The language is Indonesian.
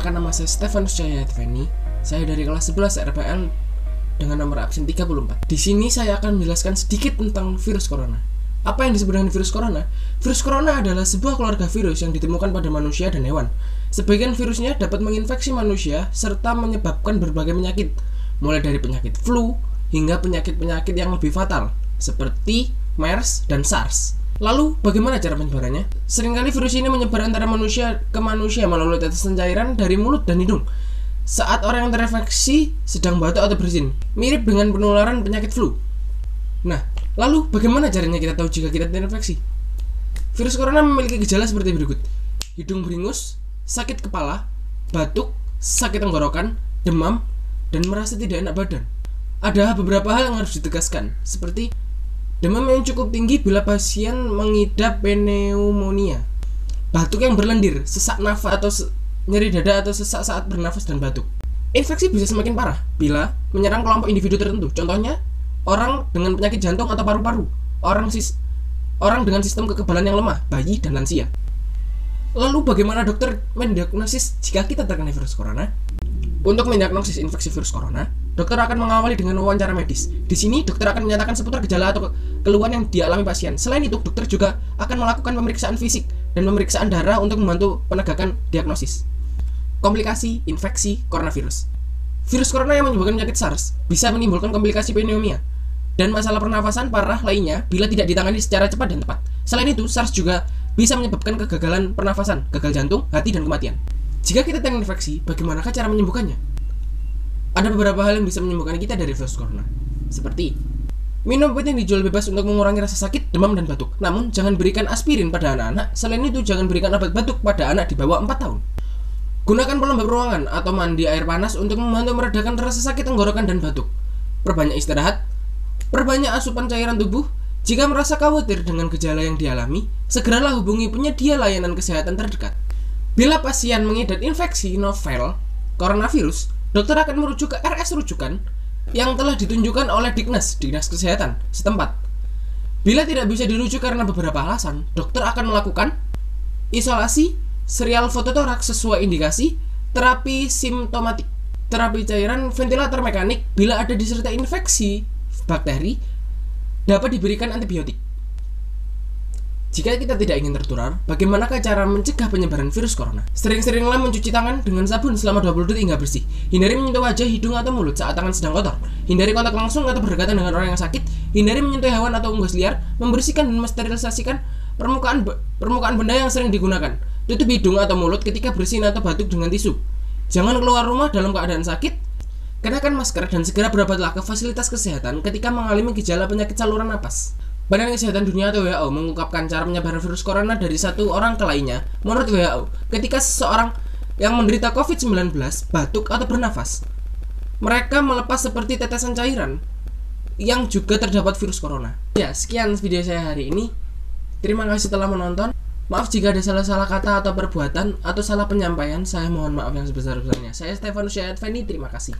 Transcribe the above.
Perkenalkan, nama saya Stefanus Cahyadveni. Saya dari kelas 11 RPL dengan nomor absen 34. Di sini saya akan menjelaskan sedikit tentang virus corona. Apa yang disebut dengan virus corona? Virus corona adalah sebuah keluarga virus yang ditemukan pada manusia dan hewan. Sebagian virusnya dapat menginfeksi manusia serta menyebabkan berbagai penyakit, mulai dari penyakit flu hingga penyakit-penyakit yang lebih fatal, seperti MERS dan SARS. Lalu, bagaimana cara penyebarannya? Seringkali virus ini menyebar antara manusia ke manusia melalui tetesan cairan dari mulut dan hidung saat orang yang terinfeksi sedang batuk atau bersin, mirip dengan penularan penyakit flu. Nah, lalu bagaimana caranya kita tahu jika kita terinfeksi? Virus corona memiliki gejala seperti berikut: hidung beringus, sakit kepala, batuk, sakit tenggorokan, demam, dan merasa tidak enak badan. Ada beberapa hal yang harus ditegaskan, seperti demam yang cukup tinggi bila pasien mengidap pneumonia, batuk yang berlendir, sesak nafas atau nyeri dada atau sesak saat bernafas dan batuk. Infeksi bisa semakin parah bila menyerang kelompok individu tertentu. Contohnya, orang dengan penyakit jantung atau paru-paru, orang dengan sistem kekebalan yang lemah, bayi, dan lansia. Lalu bagaimana dokter mendiagnosis jika kita terkena virus corona? Untuk mendiagnosis infeksi virus corona, dokter akan mengawali dengan wawancara medis. Di sini, dokter akan menyatakan seputar gejala atau keluhan yang dialami pasien. Selain itu, dokter juga akan melakukan pemeriksaan fisik dan pemeriksaan darah untuk membantu penegakan diagnosis. Komplikasi infeksi coronavirus. Virus corona yang menyebabkan penyakit SARS bisa menimbulkan komplikasi pneumonia dan masalah pernafasan parah lainnya bila tidak ditangani secara cepat dan tepat. Selain itu, SARS juga bisa menyebabkan kegagalan pernafasan, gagal jantung, hati, dan kematian. Jika kita terinfeksi, bagaimanakah cara menyembuhkannya? Ada beberapa hal yang bisa menyembuhkan kita dari virus corona, seperti minum obat yang dijual bebas untuk mengurangi rasa sakit, demam, dan batuk. Namun, jangan berikan aspirin pada anak-anak. Selain itu, jangan berikan obat batuk pada anak di bawah 4 tahun. Gunakan pelembab ruangan atau mandi air panas untuk membantu meredakan rasa sakit tenggorokan dan batuk. Perbanyak istirahat, perbanyak asupan cairan tubuh. Jika merasa khawatir dengan gejala yang dialami, segeralah hubungi penyedia layanan kesehatan terdekat. Bila pasien mengidap infeksi novel coronavirus, dokter akan merujuk ke RS rujukan yang telah ditunjukkan oleh Dinas Kesehatan setempat. Bila tidak bisa dirujuk karena beberapa alasan, dokter akan melakukan isolasi, serial fototoraks sesuai indikasi, terapi simptomatik, terapi cairan, ventilator mekanik. Bila ada disertai infeksi bakteri, dapat diberikan antibiotik. Jika kita tidak ingin tertular, bagaimanakah cara mencegah penyebaran virus corona? Sering-seringlah mencuci tangan dengan sabun selama 20 detik hingga bersih. Hindari menyentuh wajah, hidung, atau mulut saat tangan sedang kotor. Hindari kontak langsung atau berdekatan dengan orang yang sakit. Hindari menyentuh hewan atau unggas liar. Membersihkan dan mensterilisasikan permukaan benda yang sering digunakan. Tutup hidung atau mulut ketika bersin atau batuk dengan tisu. Jangan keluar rumah dalam keadaan sakit. Kenakan masker dan segera berobatlah ke fasilitas kesehatan ketika mengalami gejala penyakit saluran napas. Badan Kesehatan Dunia atau WHO mengungkapkan cara penyebaran virus corona dari satu orang ke lainnya. Menurut WHO, ketika seseorang yang menderita COVID-19 batuk atau bernafas, mereka melepas seperti tetesan cairan yang juga terdapat virus corona. Ya, sekian video saya hari ini. Terima kasih telah menonton. Maaf jika ada salah-salah kata atau perbuatan atau salah penyampaian. Saya mohon maaf yang sebesar-besarnya. Saya Stefanus Cahyadveni, terima kasih.